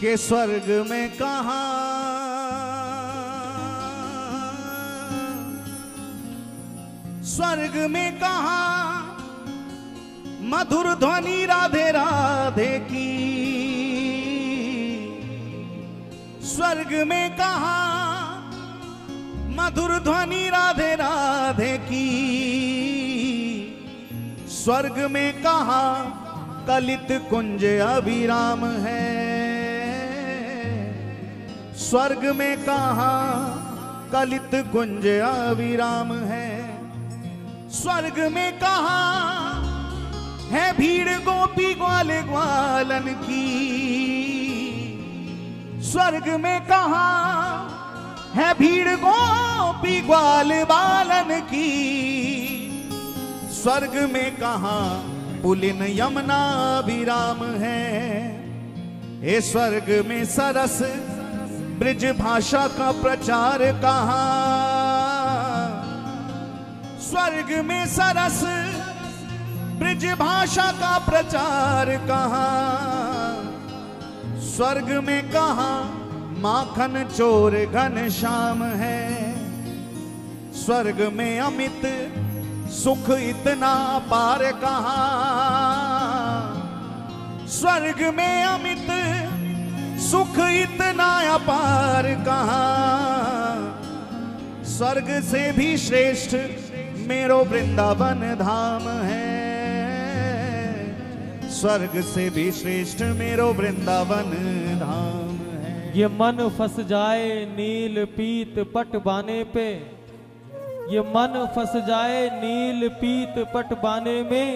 के स्वर्ग में कहाँ स्वर्ग में कहाँ मधुर ध्वनि राधे राधे की। स्वर्ग में कहाँ मधुर ध्वनि राधे राधे की। स्वर्ग में कहाँ कलित कुंज अभिराम है। स्वर्ग में कहाँ कलित कुंज अभिराम है। स्वर्ग में कहाँ है भीड़ गोपी ग्वाल ग्वालन की। स्वर्ग में कहाँ है भीड़ गोपी ग्वाल बालन की। स्वर्ग में कहाँ पुलिन यमुना विराम है। हे स्वर्ग में सरस ब्रिज भाषा का प्रचार कहाँ। स्वर्ग में सरस ब्रिज भाषा का प्रचार कहाँ। स्वर्ग में कहाँ माखन चोर घनश्याम है। स्वर्ग में अमित सुख इतना अपार कहाँ। स्वर्ग में अमित सुख इतना अपार कहाँ। स्वर्ग से भी श्रेष्ठ मेरो वृंदावन धाम है। स्वर्ग से भी श्रेष्ठ मेरो वृंदावन धाम है। ये मन फंस जाए नील पीत पट बाने पे। ये मन फंस जाए नील पीत पट बाने में।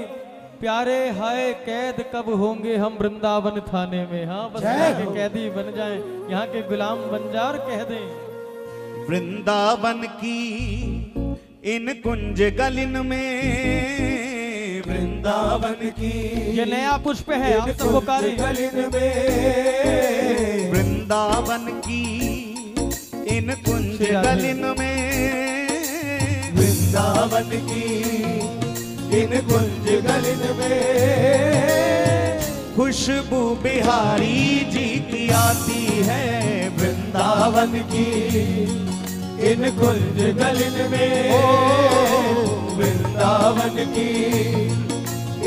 प्यारे हाय कैद कब होंगे हम वृंदावन थाने में। हाँ बस यहाँ के कैदी बन जाएं, यहाँ के गुलाम बन जा और कह दें वृंदावन की इन कुंज गलिन में। वृंदावन की ये नया पुष्प है आप तो पुकारे गलिन में। वृंदावन की इन कुंज गलिन में। वृंदावन की इन कुंज गलिन में। खुशबू बिहारी जी की आती है। वृंदावन की इन कुंज गलिन में। वृंदावन की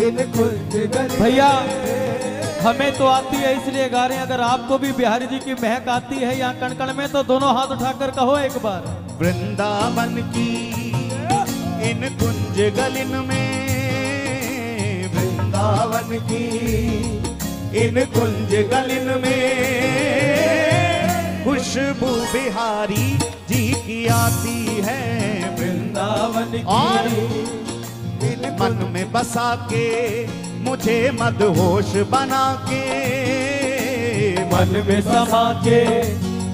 इन कुंज गलिन। भैया हमें तो आती है इसलिए गा रहे हैं। अगर आपको भी बिहारी जी की महक आती है यहाँ कण-कण में तो दोनों हाथ उठाकर कहो एक बार। वृंदावन की इन कुंज गलिन में। वृंदावन की इन कुंज गलिन में। खुशबू बिहारी जी की आती है। वृंदावन की और मन में बसा के मुझे मदहोश बना के। मन में समा के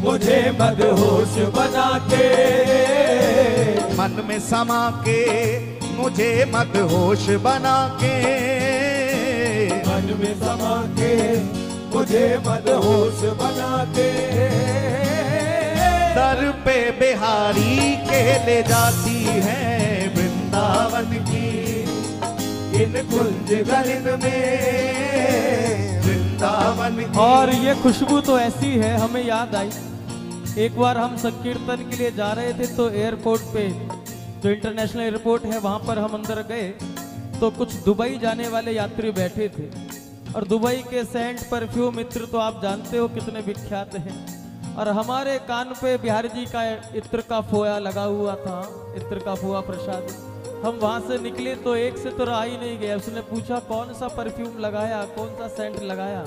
मुझे मदहोश बना के। मन में समा के मुझे मदहोश बना के। मन में समा के मुझे मदहोश बना के। दर पे बिहारी के ले जाती है। वृंदावन की इन कुंज गलिन में। वृंदावन की और ये खुशबू तो ऐसी है हमें याद आई एक बार हम संकीर्तन के लिए जा रहे थे तो एयरपोर्ट पे जो इंटरनेशनल एयरपोर्ट है वहां पर हम अंदर गए तो कुछ दुबई जाने वाले यात्री बैठे थे और दुबई के सेंट परफ्यूम इत्र तो आप जानते हो कितने विख्यात हैं। और हमारे कान पे बिहारी जी का इत्र का फोया लगा हुआ था, इत्र का फोया प्रसाद। हम वहां से निकले तो एक से तो रहा ही नहीं गया। उसने पूछा कौन सा परफ्यूम लगाया, कौन सा सेंट लगाया।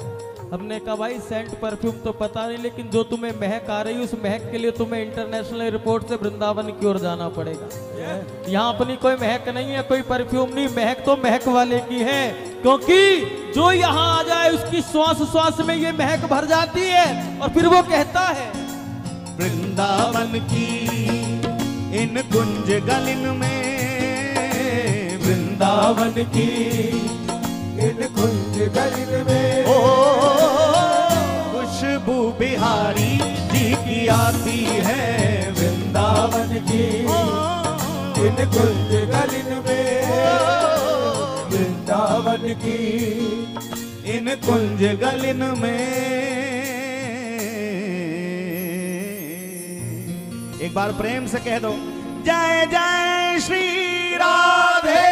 हमने कहा भाई सेंट परफ्यूम तो पता नहीं, लेकिन जो तुम्हें महक आ रही है उस महक के लिए तुम्हें इंटरनेशनल एयरपोर्ट से वृंदावन की ओर जाना पड़ेगा। यहाँ अपनी कोई महक नहीं है, कोई परफ्यूम नहीं, महक तो महक वाले की है। क्योंकि जो यहाँ आ जाए उसकी श्वास श्वास में ये महक भर जाती है और फिर वो कहता है वृंदावन की इन कुंज गलिन में। वृंदावन की इन कुंज गलिन में। ओ खुशबू बिहारी जी की आती है। वृंदावन की इन कुंज गलिन में। वृंदावन की इन कुंज गलिन में। एक बार प्रेम से कह दो, जय जय श्री राधे।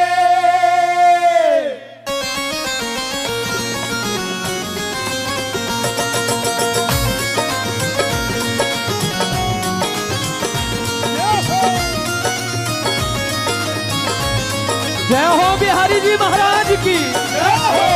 जय हो बिहारी जी महाराज की जय हो।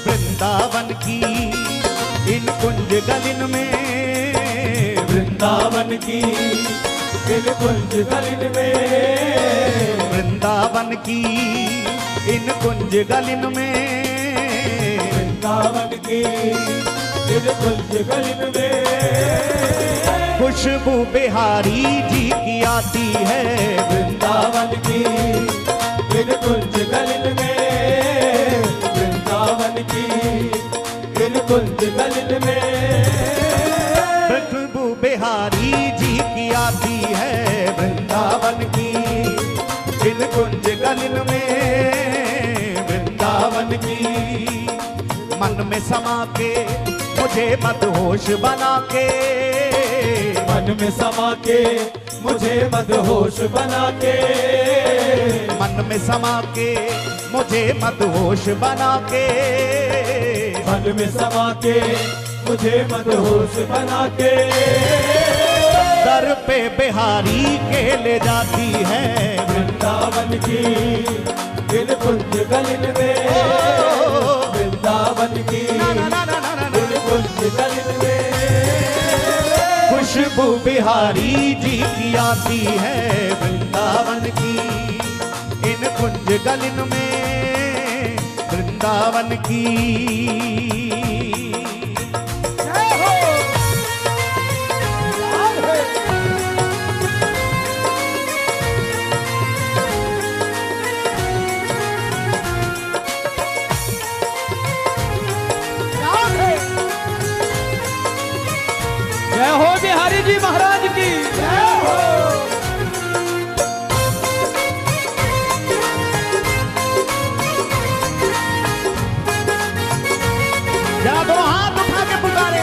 वृंदावन की इन कुंज गलिन में, वृंदावन की इन कुंज गलिन में, वृंदावन की इन कुंज गलिन में, वृंदावन की इन कुंज गलिन में खुशबू बिहारी जी की आती है। वृंदावन की इन कुंज गलिन में, वृंदावन की इन कुंज गलिन में खुशबू बिहारी जी की आती है। वृंदावन की इन कुंज गलिन में, वृंदावन की मन में समा के मुझे मदहोश बना के, मन में समा के मुझे मदहोश बना के, मन में समा के मुझे मदहोश बना के, मन में समा के मुझे मदहोश बना के दर पे बिहारी के ले जाती है। वृंदावन की इन कुंज गलिन में, वृंदावन की इन कुंज गलिन में खुशबू बिहारी जी की आती है। वृंदावन की इन कुंज गलिन में, वृंदावन की। जय हो बिहारी जी महाराज की जय हो। जरा दो हाथ उठा के पुकारे,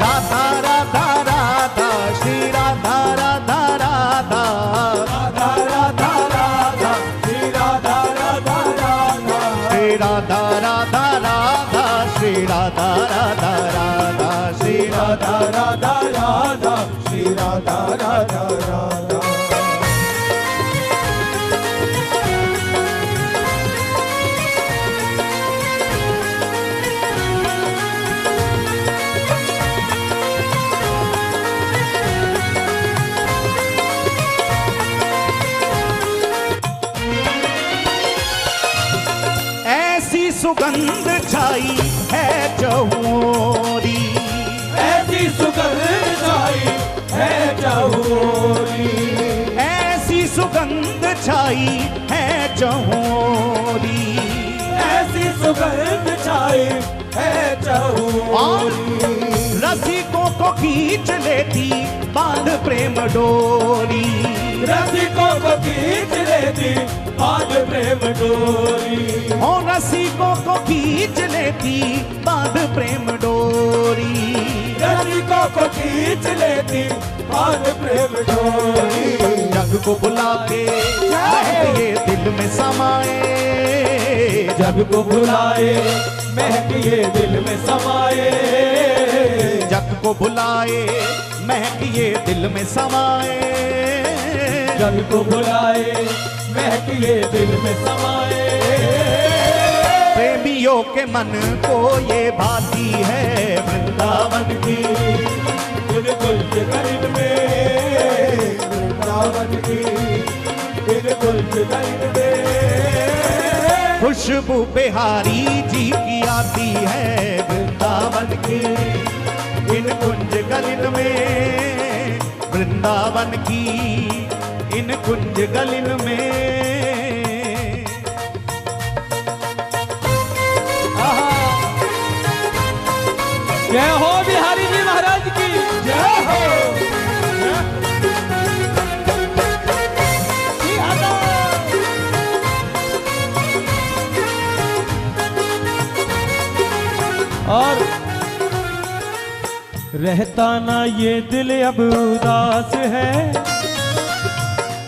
राधा राधा राधा श्री राधा राधा राधा, राधा राधा राधा श्री राधा राधा राधा, श्री राधा राधा राधा श्री राधा राधा राधा, श्री राधा राधा राधा श्री राधा राधा राधा। ऐसी सुगंध छाई है चहुओरी, ऐसी सुगंध छाई है चहुओरी, ऐसी सुगंध छाई है चहुओरी, ऐसी सुगंध छाई है चहुओरी, रसिकों को खींच लेती बांध प्रेम डोरी, रसिकों को खींच लेती बांध प्रेम डोरी, ओ रसिकों को खींच लेती बांध प्रेम डोरी, रसिकों को खींच लेती बांध प्रेम डोरी। जग को बुला के महक ये दिल में समाए, जग को बुलाए महक ये दिल में समाए, जग को बुलाए महक ये दिल में समाए, जग को बुलाए महक ये दिल में समाए। प्रेमियों के मन को ये भाती है। वृंदावन की इन कुंज गलिन में, वृंदावन की इन कुंज गलिन में खुशबू बिहारी जी की आती है। वृंदावन की इन कुंज गलिन में, वृंदावन की इन कुंज गलिन में। रहता ना ये दिल अब उदास है,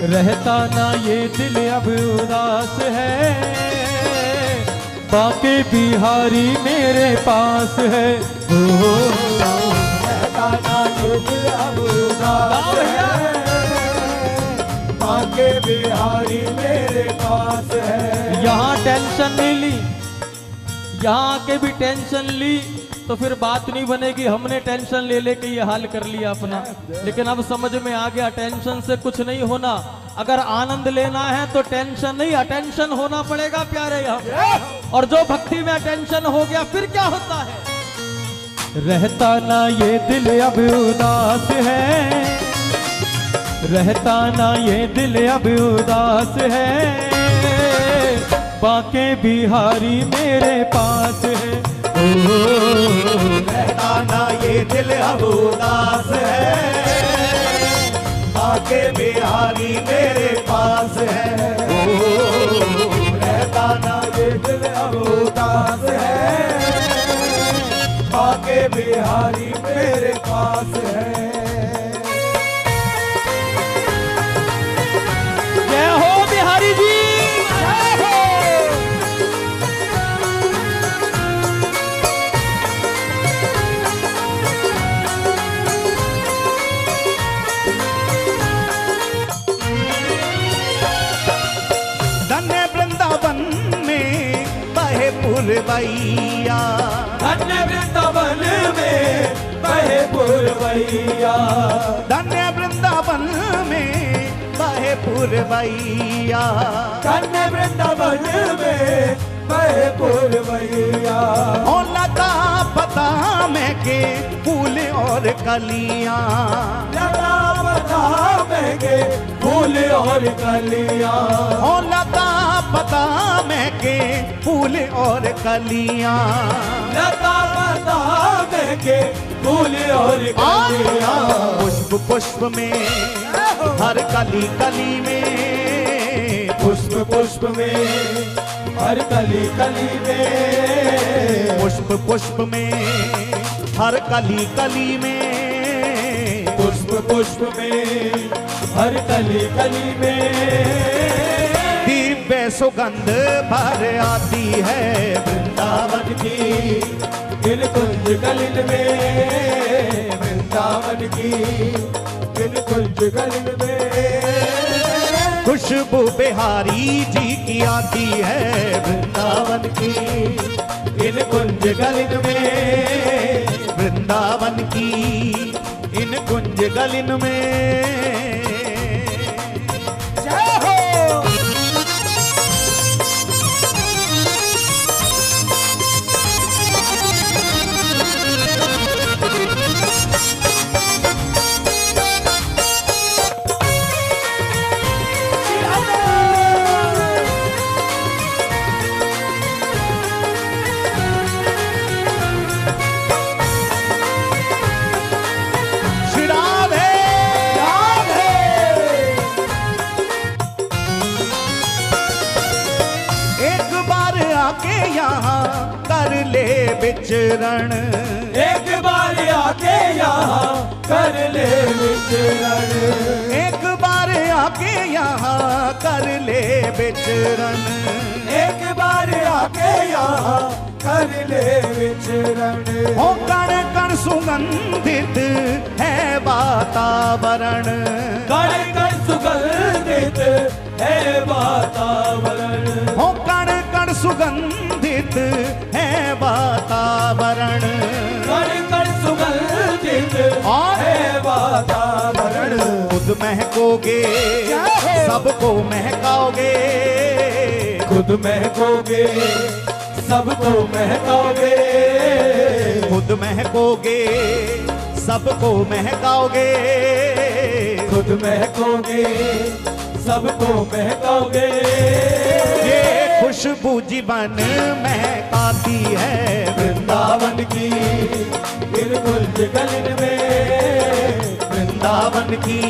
रहता ना ये दिल अब उदास है, बाके बिहारी मेरे पास है। रहता ना ये दिल अब उदास है, बाके बिहारी मेरे पास है। यहाँ टेंशन नहीं ली, यहाँ के भी टेंशन ली तो फिर बात नहीं बनेगी। हमने टेंशन ले लेके ये हाल कर लिया अपना, लेकिन अब समझ में आ गया टेंशन से कुछ नहीं होना। अगर आनंद लेना है तो टेंशन नहीं, अटेंशन होना पड़ेगा प्यारे यहाँ। और जो भक्ति में अटेंशन हो गया फिर क्या होता है। रहता ना ये दिल अब उदास है, रहता ना ये दिल अब उदास है, बाके बिहारी मेरे पास है। रहता ना ये दिल अब उदास है, बाके बिहारी मेरे पास है। रहता ना ये दिल अब उदास है, बाके बिहारी मेरे पास है। जय हो बिहारी जी, जय हो। धन्य वृंदावन में बहे पुरवैया, धन्य वृंदावन में बहे पुरवैया, धन्य वृंदावन में बहे पुरवैया, धन्य वृंदावन में बहे पुरवैया। ओ लता पता में के फूल और कलियां, लता पता में के फूल और कलियां, ओ लता पता में के फूल और कलियां, लता पता में के फूल और कलियां। पुष्प पुष्प में हर कली कली में, पुष्प पुष्प में हर कली कली में, पुष्प पुष्प में हर कली कली में, पुष्प पुष्प में हर कली कली में, दिव्य सुगंध भर आती है वृंदावन की, इन कुंज गलिन में, वृंदावन की इन कुंज गलिन में। खुशबू बिहारी जी की आती है वृंदावन की, इन कुंज गलिन में, वृंदावन की इन कुंज गलिन में। जय हो। यहाँ कर ले विचरण, एक बार आके यहाँ कर ले विचरण, एक बार आके यहाँ कर ले विचरण, एक बार आके यहाँ कर ले विचरण। हो कण कण सुगंधित है वातावरण, कण कण सुगंधित है वातावरण, हो कण कण सुगंधित है वातावरण, कण कण सुगंधित है वातावरण। खुद महकोगे सबको महकाओगे, खुद महकोगे सबको महकाओगे, खुद महकोगे सबको महकाओगे, खुद महकोगे सबको महकाओगे। ये खुशबू जीवन महकाती है वृंदावन की इन कुंज गलिन में, वृंदावन की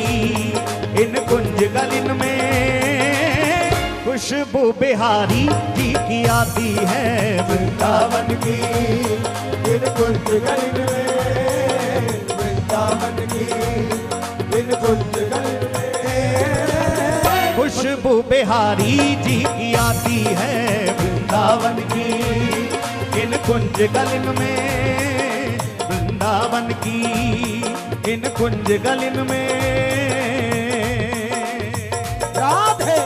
इन कुंज गलिन में। खुशबू बिहारी जी की आती है वृंदावन की इन कुंज गलिन में, कुंज गलिन में। खुशबू बिहारी जी की आती है वृंदावन की, इन कुंज गलिन में, वृंदावन की इन कुंज गलिन में। राधे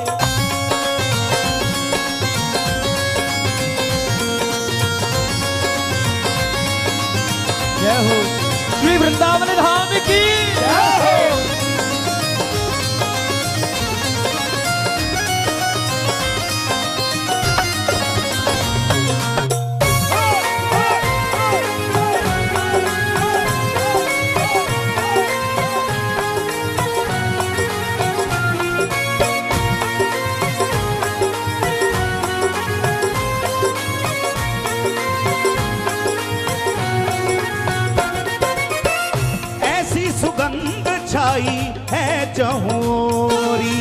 जय हो श्री वृंदावन धाम की जय हो। ऐसी सुगंध छाई है चहोरी,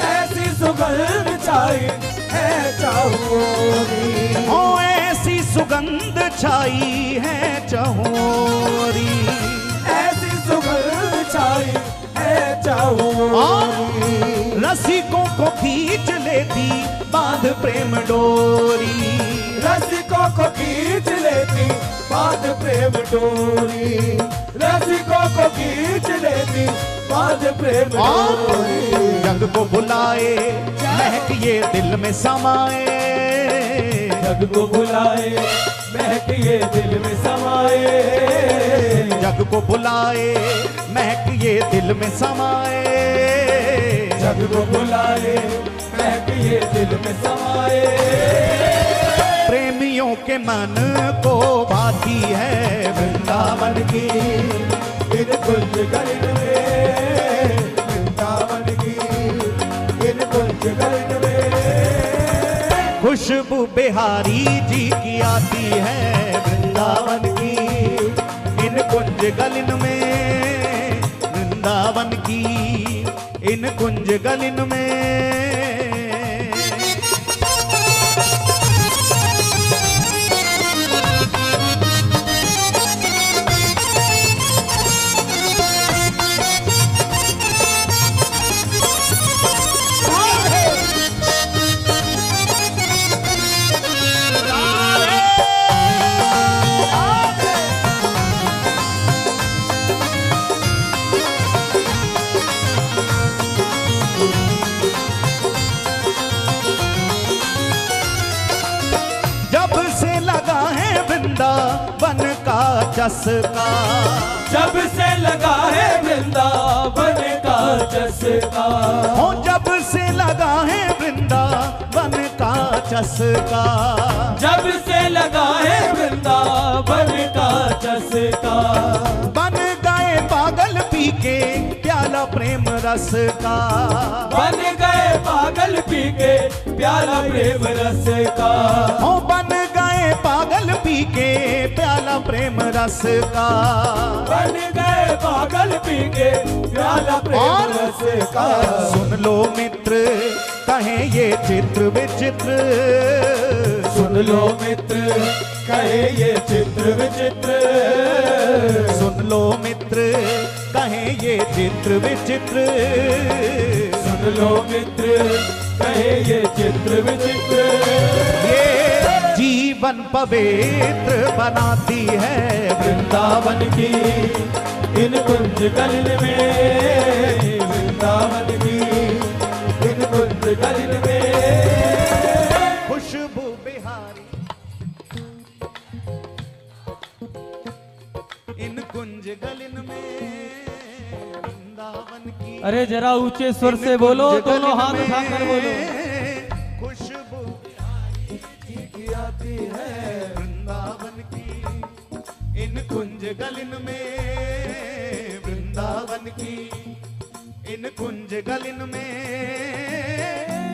ऐसी सुगंध छाई है चहोरी। ओ ऐसी सुगंध छाई है चहोरी, ऐसी सुगंध छाई है चहोरी। रसिकों को खींच लेती बांध प्रेम डोरी, रसिकों को खींच लेती बांध प्रेम डोरी। रसिकों को खींच लेती बांध प्रेम डोरी। जग को बुलाए महक ये दिल में समाए, जग को बुलाए महक ये दिल में समाए। जग को बुलाए महक ये दिल में समाए। जग को बुलाए महक ये दिल में समाए। प्रेमियों के मन को भाती है वृंदावन की, इन कुंज गलिन में। वृंदावन की इन कुंज गलिन में। खुशबू बिहारी जी की आती है वृंदावन की, इन कुंज गलिन में, वृंदावन की इन कुंज गलिन में। जब से लगा है वृंदावन का चस्का, जब से लगा है वृंदावन का चस्का। हो जब से लगा है वृंदावन का चस्का। जब से लगा है वृंदावन का चस्का। बन गए पागल पी के प्याला प्रेम रस का, बन गए पागल पी के प्याला प्रेम रस का। हो बन गए पागल पी के प्याला प्रेम रस का। बन गए पागल पी के प्याला प्रेम रस का। सुन लो मित्र कहे ये चित्र विचित्र, सुन लो मित्र कहे ये चित्र विचित्र। सुन लो मित्र कहे ये चित्र विचित्र। सुन लो मित्र कहे ये चित्र विचित्र। ये जीवन पवित्र बनाती है वृंदावन की इन कुंज गलिन में। वृंदावन की इन कुंज गलिन में। खुशबू बिहारी इन कुंज गलिन में, वृंदावन की। अरे जरा ऊंचे स्वर से बोलो, दोनों हाथ उठाकर बोलो। खुशबू की आती है वृंदावन की इन कुंज गलिन में, वृंदावन की इन कुंज गलिन में।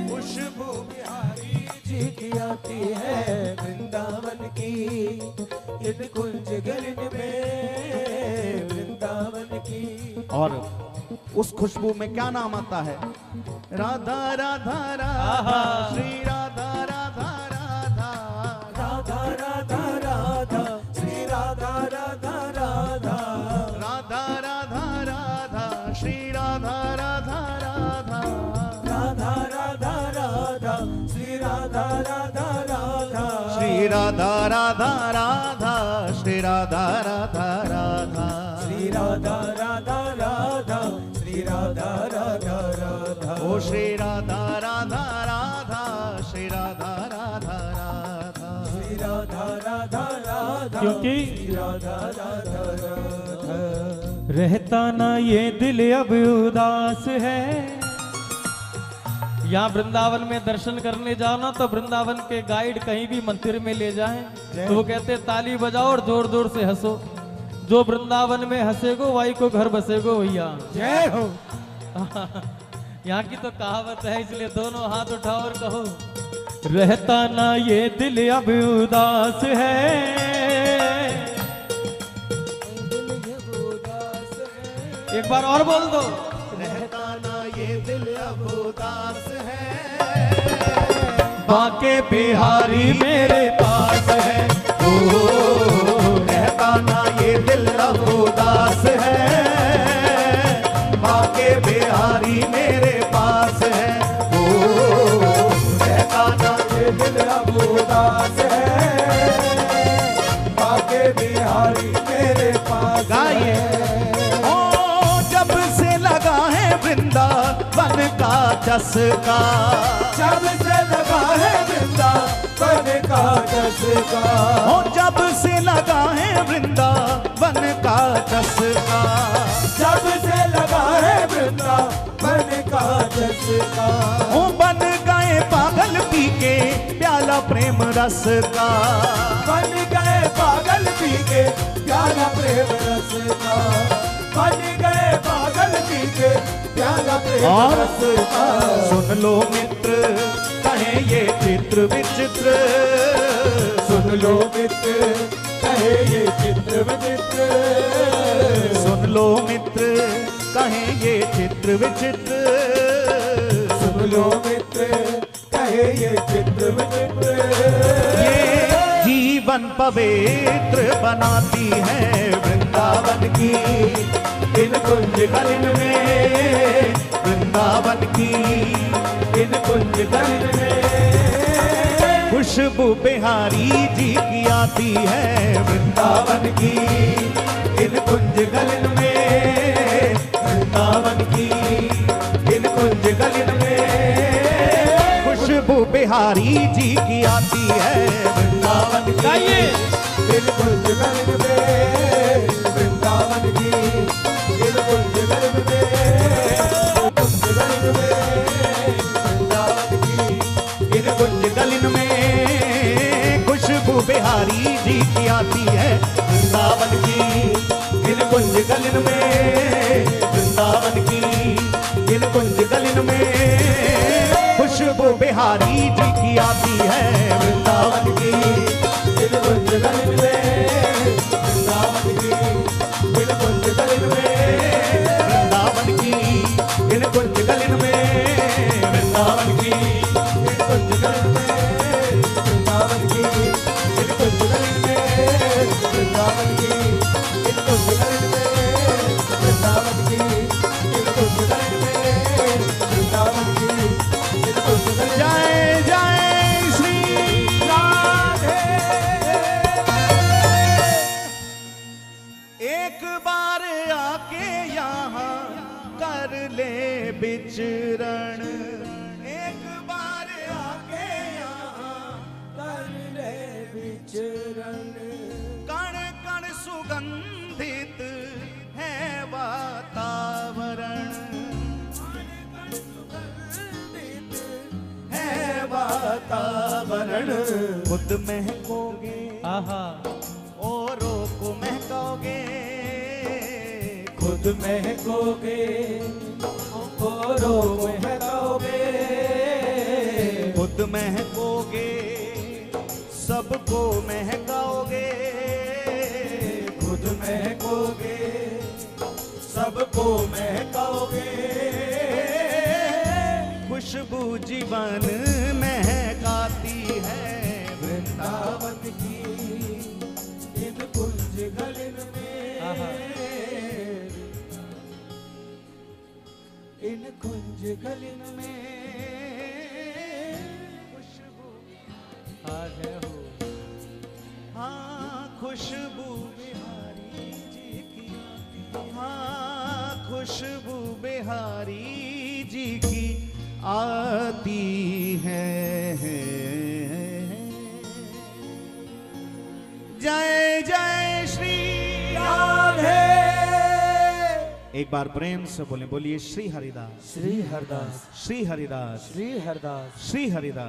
खुशबू बिहारी जी की आती है वृंदावन की इन कुंज गलिन में। वृंदावन की। और उस खुशबू में क्या नाम आता है? राधा राधा राधा, श्री राधा राधा राधा, राधा राधा राधा, श्री राधा राधा राधा, राधा राधा राधा, श्री राधा राधा राधा राधा श्री राधा राधा राधा श्री राधा राधा राधा श्री राधा राधा राधा ओ श्री राधा राधा राधा श्री राधा राधा राधा श्री राधा राधा राधा क्योंकि श्री राधा राधा राधा रहता ना ये दिल अब उदास है। यहाँ वृंदावन में दर्शन करने जाओ ना तो वृंदावन के गाइड कहीं भी मंदिर में ले जाएं तो वो कहते ताली बजाओ और जोर जोर से हंसो। जो वृंदावन में हंसेगो वही को घर बसेगो भैया। जय हो। यहाँ की तो कहावत है, इसलिए दोनों हाथ उठाओ और कहो रहता ना ये दिल अब उदास है। एक बार और बोल दो। रहता ना ये दिल अब उदास है, बाके बिहारी मेरे पास है। ओ रहता ना ये दिल अब उदास है, बाके बिहारी मेरे पास है। ओ रहता ना ये दिल अब उदास है, बाके बिहारी मेरे पास गाइए। वृंदावन का चस्का, जब से लगा है वृंदावन का चस्का, ओ जब से लगा है वृंदावन का चस्का, जब से लगा है वृंदावन का चस्का, ओ बन गए पागल पी के प्याला प्रेम रस का, बन गए पागल पी के प्याला प्रेम रस का, बन गए पागल पी के प्याला प्रेम रस का। सुन लो मित्र कहे ये चित्र विचित्र, सुन लो मित्र कहे ये चित्र विचित्र, सुन लो मित्र कहे ये चित्र विचित्र, सुन लो मित्र कहे ये चित्र विचित्र। ये जीवन पवित्र बनाती है वृंदावन की इन कुंज गलिन में, वृंदावन की इन कुंज गलिन में। खुशबू बिहारी जी की आती है वृंदावन की इन कुंज गलिन में, वृंदावन की इन कुंज गलिन में। खुशबू बिहारी जी की आती है वृंदावन की इन कुंज गलिन में, वृंदावन की इन कुंज गलिन में, कुंज गलिन में, वृंदावन की इन कुंज गलिन में। खुशबू बिहारी जी की आती है वृंदावन की इन कुंज गलिन में, वृंदावन की इन कुंज गलिन में। खुशबू बिहारी जी की आती है वृंदावन की इन कुंज गलिन में, वृंदावन की इन कुंज गलिन में, वृंदावन की इन कुंज गलिन में, वृंदावन की इन कुंज गलिन में, वृंदावन की इन कुंज गलिन में, वृंदावन की इन कुंज गलिन में, वृंदावन की इन कुंज गलिन में, वृंदावन की इन कुंज गलिन में। जय जय श्री राधे। एक बार आके यहाँ कर ले विचरण, एक बार आके यहाँ कर ले विचरण, कण कण सुगंधित है वातावरण, है वातावरण। खुद महकोगे आहा औरों को महकोगे, खुद महकोगे औरों को महकाओगे, खुद महकोगे सबको महकाओगे, खुद महकोगे सबको महकाओगे। खुशबू जीवन महकाती है वृंदावन की इन कुंज गलिन में, इन कुंज गलिन में खुशबू आ गए हो। बिहारी जी की आती है। जय जय श्री राधे। एक बार प्रेम से बोले, बोलिए श्री हरिदास, श्री हरदास, श्री हरिदास, श्री हरदास। श्री हरिदास।